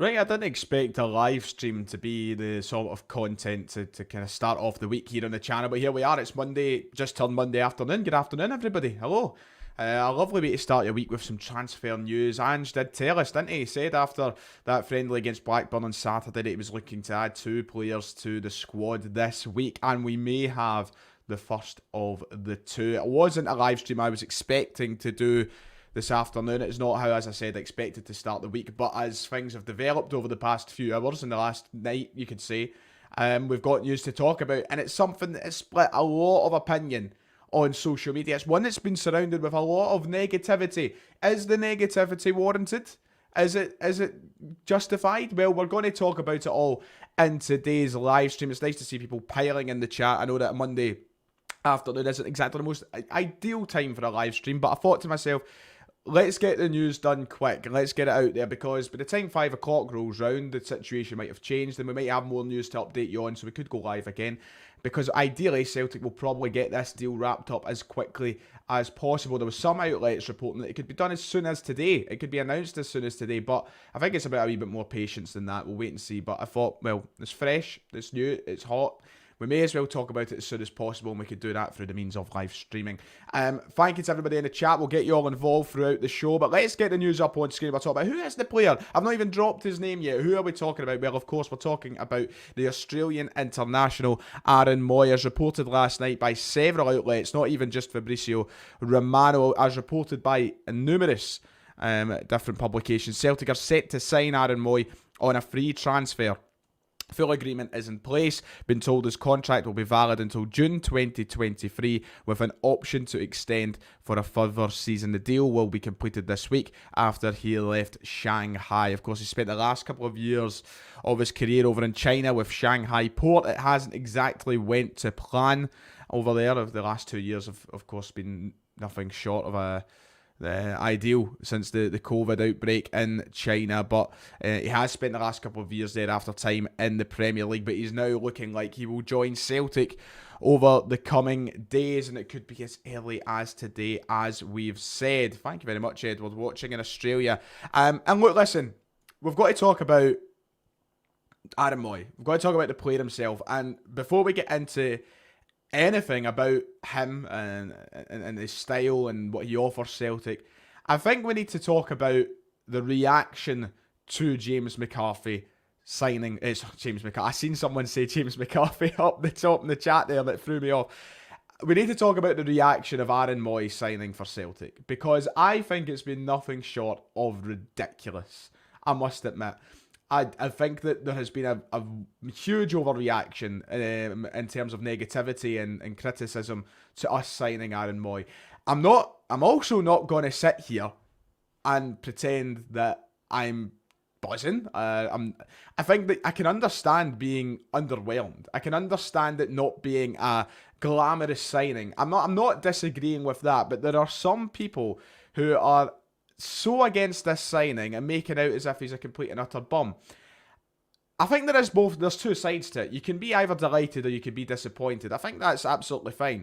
Right, I didn't expect a live stream to be the sort of content to kind of start off the week here on the channel, but here we are. It's Monday, just turned Monday afternoon. Good afternoon, everybody. Hello. A lovely way to start your week with some transfer news. Ange did tell us, didn't he? He said after that friendly against Blackburn on Saturday that he was looking to add 2 players to the squad this week, and we may have the first of the two. It wasn't a live stream I was expecting to do this afternoon. It's not how, as I said, I expected to start the week, but as things have developed over the past few hours, in the last night, you could say, we've got news to talk about, and it's something that has split a lot of opinion on social media. It's one that's been surrounded with a lot of negativity. Is the negativity warranted? Is it justified? Well, we're going to talk about it all in today's live stream. It's nice to see people piling in the chat. I know that Monday afternoon isn't exactly the most ideal time for a live stream, but I thought to myself, let's get the news done quick and let's get it out there, because by the time 5 o'clock rolls round, the situation might have changed and we might have more news to update you on, so we could go live again. Because ideally, Celtic will probably get this deal wrapped up as quickly as possible. There was some outlets reporting that it could be done as soon as today. It could be announced as soon as today, but I think it's about a wee bit more patience than that. We'll wait and see. But I thought, well, it's fresh, it's new, it's hot. We may as well talk about it as soon as possible, and we could do that through the means of live streaming. Thank you to everybody in the chat. We'll get you all involved throughout the show, but let's get the news up on screen. We'll talk about who is the player. I've not even dropped his name yet. Who are we talking about? Well, of course, we're talking about the Australian international Aaron Mooy, as reported last night by several outlets, not even just Fabrizio Romano, as reported by numerous different publications. Celtic are set to sign Aaron Mooy on a free transfer. Full agreement is in place. Been told his contract will be valid until June 2023 with an option to extend for a further season. The deal will be completed this week after he left Shanghai. Of course, he spent the last couple of years of his career over in China with Shanghai Port. It hasn't exactly went to plan over there. The last 2 years have, of course, been nothing short of the ideal since the COVID outbreak in China, but he has spent the last couple of years there after time in the Premier League, but he's now looking like he will join Celtic over the coming days, and it could be as early as today, as we've said. Thank you very much, Edward, watching in Australia. And look, listen, we've got to talk about Aaron Mooy. We've got to talk about the player himself, and before we get into anything about him and his style and what he offers Celtic, I think we need to talk about the reaction to James McCarthy signing. It's James McCarthy. I seen someone say James McCarthy up the top in the chat there that threw me off. We need to talk about the reaction of Aaron Mooy signing for Celtic, because I think it's been nothing short of ridiculous, I must admit. I think that there has been a huge overreaction in terms of negativity and criticism to us signing Aaron Mooy. I'm also not going to sit here and pretend that I'm buzzing. I think that I can understand being underwhelmed. I can understand it not being a glamorous signing. I'm not disagreeing with that, but there are some people who are so against this signing and making out as if he's a complete and utter bum. I think there's two sides to it. You can be either delighted or you can be disappointed. I think that's absolutely fine.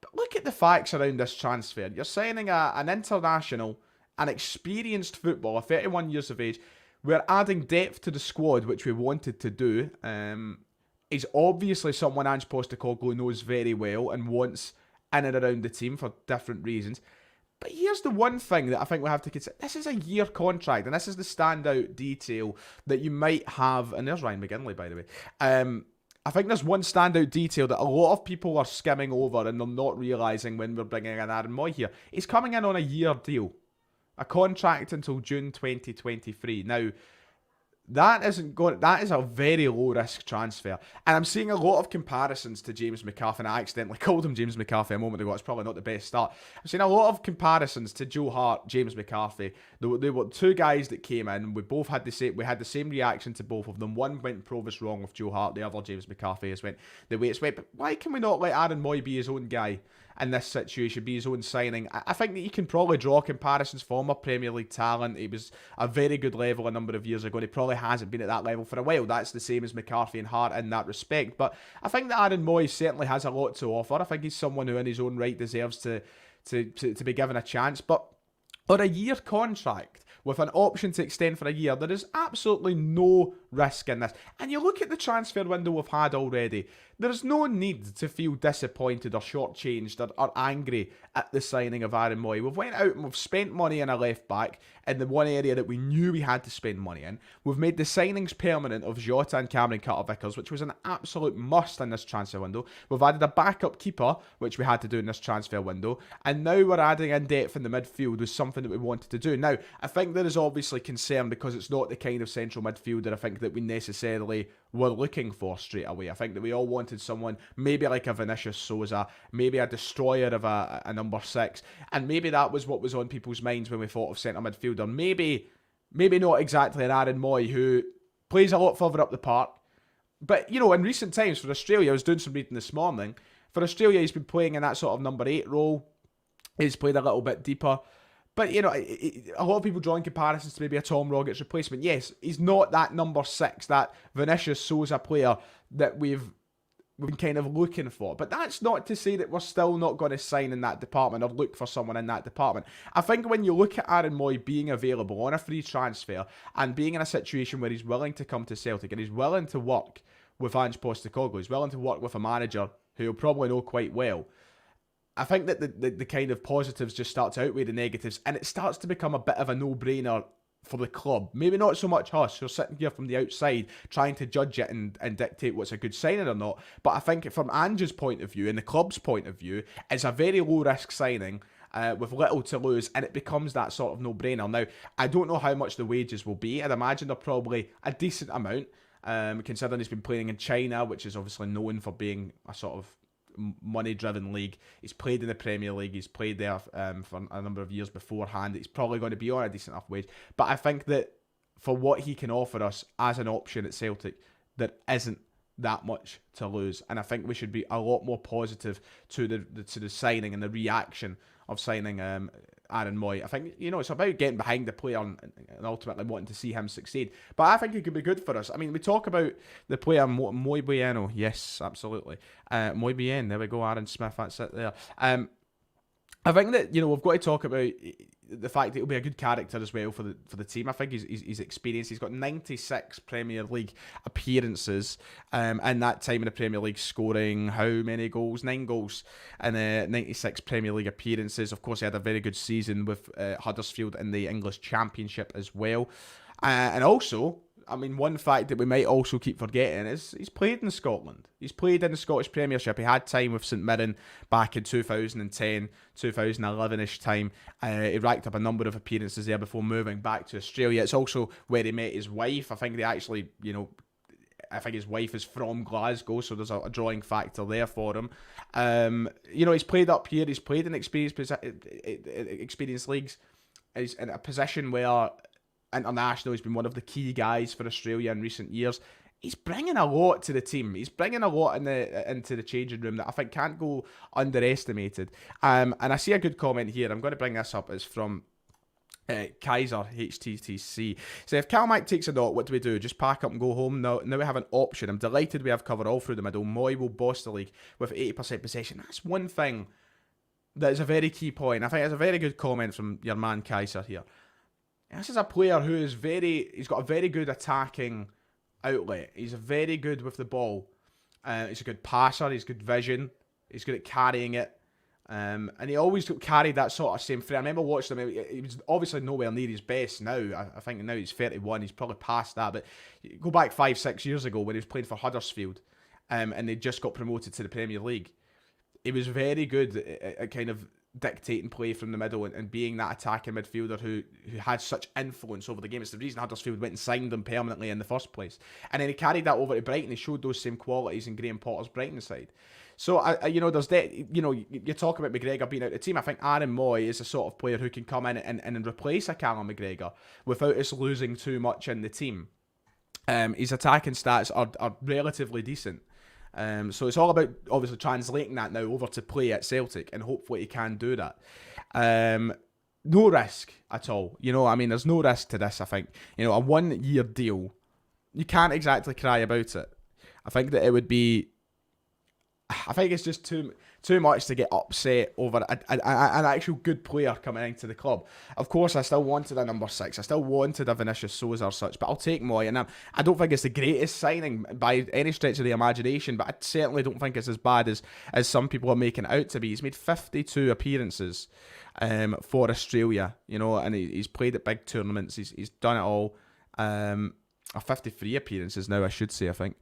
But look at the facts around this transfer. You're signing an international, an experienced footballer, 31 years of age. We're adding depth to the squad, which we wanted to do. He's obviously someone Ange Postecoglou knows very well and wants in and around the team for different reasons. But here's the one thing that I think we have to consider. This is a year contract, and this is the standout detail that you might have. And there's Ryan McGinley, by the way. I think there's one standout detail that a lot of people are skimming over and they're not realising when we're bringing in Aaron Mooy here. He's coming in on a year deal. A contract until June 2023. Now, that is a very low risk transfer, and I'm seeing a lot of comparisons to James McCarthy. And I accidentally called him James McCarthy a moment ago. It's probably not the best start. I'm seeing a lot of comparisons to Joe Hart, James McCarthy. They were two guys that came in. We had the same reaction to both of them. One went Provis wrong with Joe Hart. The other, James McCarthy, has went the way it's went. But why can we not let Aaron Mooy be his own guy in this situation, be his own signing? I think that you can probably draw comparisons. Former Premier League talent. He was a very good level a number of years ago, and he probably hasn't been at that level for a while. That's the same as McCarthy and Hart in that respect. But I think that Aaron Mooy certainly has a lot to offer. I think he's someone who in his own right deserves to be given a chance. But on a year contract, with an option to extend for a year. There is absolutely no risk in this. And you look at the transfer window we've had already, there's no need to feel disappointed or shortchanged or angry at the signing of Aaron Mooy. We've went out and we've spent money on a left back in the one area that we knew we had to spend money in. We've made the signings permanent of Jota and Cameron Carter-Vickers, which was an absolute must in this transfer window. We've added a backup keeper, which we had to do in this transfer window. And now we're adding in depth in the midfield was something that we wanted to do. Now, I think there is obviously concern because it's not the kind of central midfielder I think that we necessarily were looking for straight away. I think that we all wanted someone maybe like a Vinicius Souza, maybe a destroyer of a number 6, and maybe that was what was on people's minds when we thought of centre midfielder. Maybe not exactly an Aaron Mooy who plays a lot further up the park, but you know, in recent times for Australia, I was doing some reading this morning, for Australia he's been playing in that sort of number 8 role. He's played a little bit deeper. But, you know, a lot of people drawing comparisons to maybe a Tom Rogic replacement. Yes, he's not that number 6, that Vinicius Souza player that we've been kind of looking for. But that's not to say that we're still not going to sign in that department or look for someone in that department. I think when you look at Aaron Mooy being available on a free transfer and being in a situation where he's willing to come to Celtic and he's willing to work with Ange Postecoglou, he's willing to work with a manager who he'll probably know quite well, I think that the kind of positives just start to outweigh the negatives, and it starts to become a bit of a no-brainer for the club. Maybe not so much us who are sitting here from the outside trying to judge it and dictate what's a good signing or not, but I think from Ange's point of view and the club's point of view, it's a very low-risk signing with little to lose, and it becomes that sort of no-brainer. Now, I don't know how much the wages will be. I'd imagine they're probably a decent amount, considering he's been playing in China, which is obviously known for being a sort of money-driven league. He's played in the Premier League. He's played there for a number of years beforehand. He's probably going to be on a decent enough wage. But I think that for what he can offer us as an option at Celtic, there isn't that much to lose. And I think we should be a lot more positive to the signing and the reaction of signing Aaron Mooy. I think, you know, it's about getting behind the player and ultimately wanting to see him succeed. But I think it could be good for us. I mean, we talk about the player Mooy Bueno. Yes, absolutely. Mooy Bien. There we go, Aaron Smith. That's it there. I think that, you know, we've got to talk about the fact that he'll be a good character as well for the team. I think he's experienced. He's got 96 Premier League appearances in that time in the Premier League, scoring how many goals? 9 goals in 96 Premier League appearances. Of course, he had a very good season with Huddersfield in the English Championship as well. And also, I mean, one fact that we might also keep forgetting is he's played in Scotland. He's played in the Scottish Premiership. He had time with St Mirren back in 2010, 2011-ish time. He racked up a number of appearances there before moving back to Australia. It's also where he met his wife. I think they actually, you know, I think his wife is from Glasgow, so there's a drawing factor there for him. You know, he's played up here. He's played in experienced leagues. He's in a position where international, he's been one of the key guys for Australia in recent years. He's bringing a lot to the team. He's bringing a lot into the changing room that I think can't go underestimated. And I see a good comment here. I'm going to bring this up. It's from Kaiser HTTC. So if Calmac takes a knock, what do we do? Just pack up and go home? Now we have an option. I'm delighted we have cover all through the middle. Mooy will boss the league with 80% possession. That's one thing that is a very key point. I think it's a very good comment from your man Kaiser here. This is a player who is he's got a very good attacking outlet. He's very good with the ball. He's a good passer. He's good vision. He's good at carrying it. And he always carried that sort of same frame. I remember watching him. He was obviously nowhere near his best now. I think now he's 31. He's probably past that. But go back 5-6 years ago when he was playing for Huddersfield and they just got promoted to the Premier League. He was very good at kind of dictating play from the middle and being that attacking midfielder who had such influence over the game. It's the reason Huddersfield went and signed him permanently in the first place. And then he carried that over to Brighton. He showed those same qualities in Graham Potter's Brighton side. So, you know, there's that. You know, you talk about McGregor being out of the team. I think Aaron Mooy is the sort of player who can come in and replace a Callum McGregor without us losing too much in the team. His attacking stats are relatively decent. So it's all about obviously translating that now over to play at Celtic, and hopefully he can do that. No risk at all. You know, I mean, there's no risk to this, I think. You know, a 1-year deal, you can't exactly cry about it. I think that it would be... I think it's just too Too much to get upset over an actual good player coming into the club. Of course, I still wanted a number 6. I still wanted a Vinicius Souza or such, but I'll take Mooy. And I don't think it's the greatest signing by any stretch of the imagination, but I certainly don't think it's as bad as some people are making it out to be. He's made 52 appearances for Australia, you know, and he's played at big tournaments. He's done it all. 53 appearances now, I should say, I think.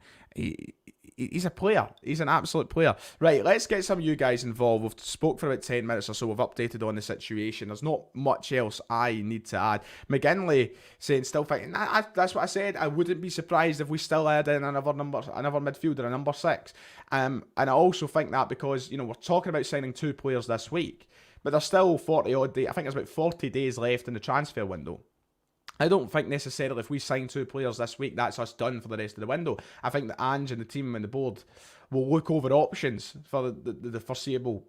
He's a player. He's an absolute player. Right, let's get some of you guys involved. We've spoke for about 10 minutes or so. We've updated on the situation. There's not much else I need to add. McGinley saying, still thinking, that's what I said. I wouldn't be surprised if we still add in another midfielder, a number 6. And I also think that because, you know, we're talking about signing 2 players this week, but there's still 40 odd days. I think there's about 40 days left in the transfer window. I don't think necessarily if we sign 2 players this week, that's us done for the rest of the window. I think that Ange and the team and the board will look over options for the foreseeable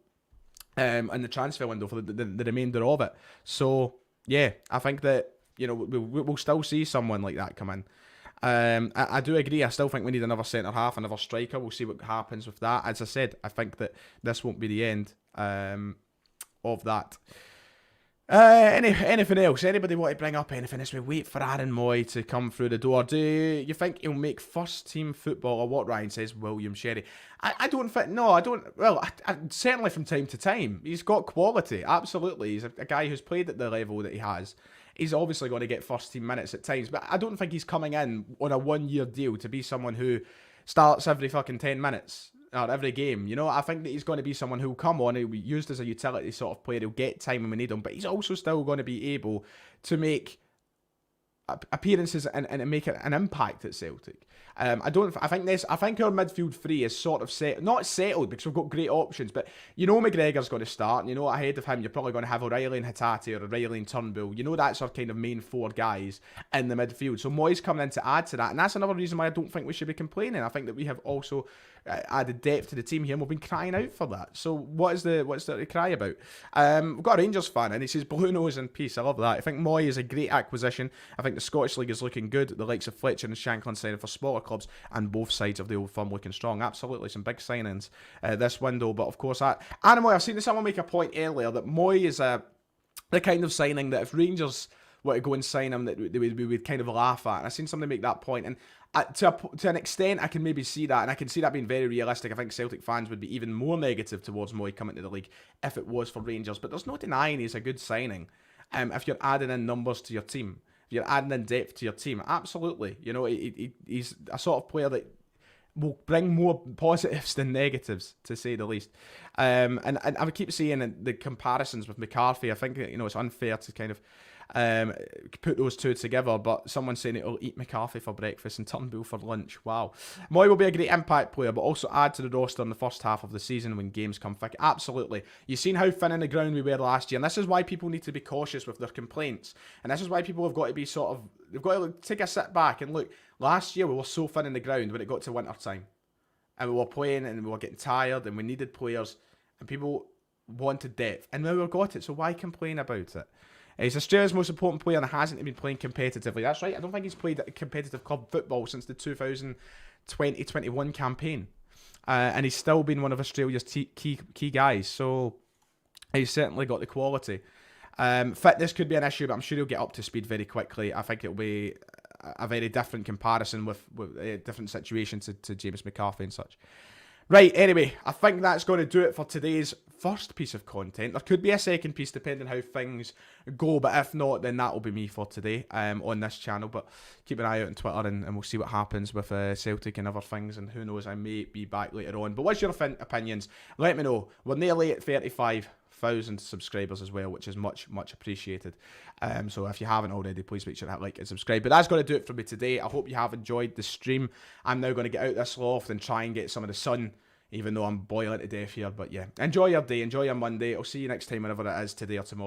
and the transfer window for the remainder of it. So, yeah, I think that, you know, we'll still see someone like that come in. I do agree. I still think we need another centre-half, another striker. We'll see what happens with that. As I said, I think that this won't be the end of that. Anything else? Anybody want to bring up anything as we wait for Aaron Mooy to come through the door? Do you think he'll make first team football, or what? Ryan says, William Sherry. I don't think, no, I don't, well, certainly from time to time. He's got quality, absolutely. He's a guy who's played at the level that he has. He's obviously going to get first team minutes at times, but I don't think he's coming in on a 1-year deal to be someone who starts every fucking 10 minutes. Or every game, you know. I think that he's going to be someone who'll come on, he'll be used as a utility sort of player, he'll get time when we need him, but he's also still going to be able to make appearances and make an impact at Celtic. I think our midfield 3 is sort of not settled because we've got great options, but you know McGregor's going to start, you know ahead of him you're probably going to have O'Reilly and Hatate or O'Reilly and Turnbull. You know that's our kind of main 4 guys in the midfield. So Mooy's coming in to add to that, and that's another reason why I don't think we should be complaining. I think that we have also added depth to the team here, and we've been crying out for that. So what's there to cry about? We've got a Rangers fan, and he says blue nose in peace. I love that. I think Mooy is a great acquisition. I think the Scottish League is looking good. The likes of Fletcher and Shanklin signing for smaller clubs, and both sides of the Old Firm looking strong. Absolutely, some big signings this window. But of course, Mooy, I've seen someone make a point earlier that Mooy is the kind of signing that if Rangers were to go and sign him, that we would kind of laugh at. And I've seen somebody make that point, and to an extent, I can maybe see that, and I can see that being very realistic. I think Celtic fans would be even more negative towards Mooy coming to the league if it was for Rangers. But there's no denying he's a good signing. If you're adding in numbers to your team, if you're adding in depth to your team, absolutely. You know, he's a sort of player that will bring more positives than negatives, to say the least. And I would keep seeing the comparisons with McCarthy. I think, you know, it's unfair to kind of put those 2 together, but someone saying it'll eat McCarthy for breakfast and Turnbull for lunch. Wow. Mooy will be a great impact player, but also add to the roster in the first half of the season when games come thick. Absolutely. You've seen how thin in the ground we were last year, and this is why people need to be cautious with their complaints. And this is why people have got to be they've got to take a sit back and look. Last year we were so thin in the ground when it got to winter time, and we were playing and we were getting tired and we needed players, and people wanted depth, and now we've got it, so why complain about it? He's Australia's most important player and hasn't been playing competitively. That's right. I don't think he's played competitive club football since the 2020-21 campaign. And he's still been one of Australia's key guys. So he's certainly got the quality. Fitness could be an issue, but I'm sure he'll get up to speed very quickly. I think it'll be a very different comparison with a different situation to James McCarthy and such. Right, anyway, I think that's going to do it for today's first piece of content. There could be a second piece depending how things go, but if not, then that will be me for today on this channel. But keep an eye out on Twitter and we'll see what happens with Celtic and other things, and who knows, I may be back later on. But what's your opinions? Let me know. We're nearly at 35,000 subscribers as well, which is much appreciated. So if you haven't already, please make sure to hit like and subscribe. But that's going to do it for me today. I hope you have enjoyed the stream. I'm now going to get out this loft and try and get some of the sun, even though I'm boiling to death here. But yeah, enjoy your day, enjoy your Monday. I'll see you next time, whenever it is, today or tomorrow.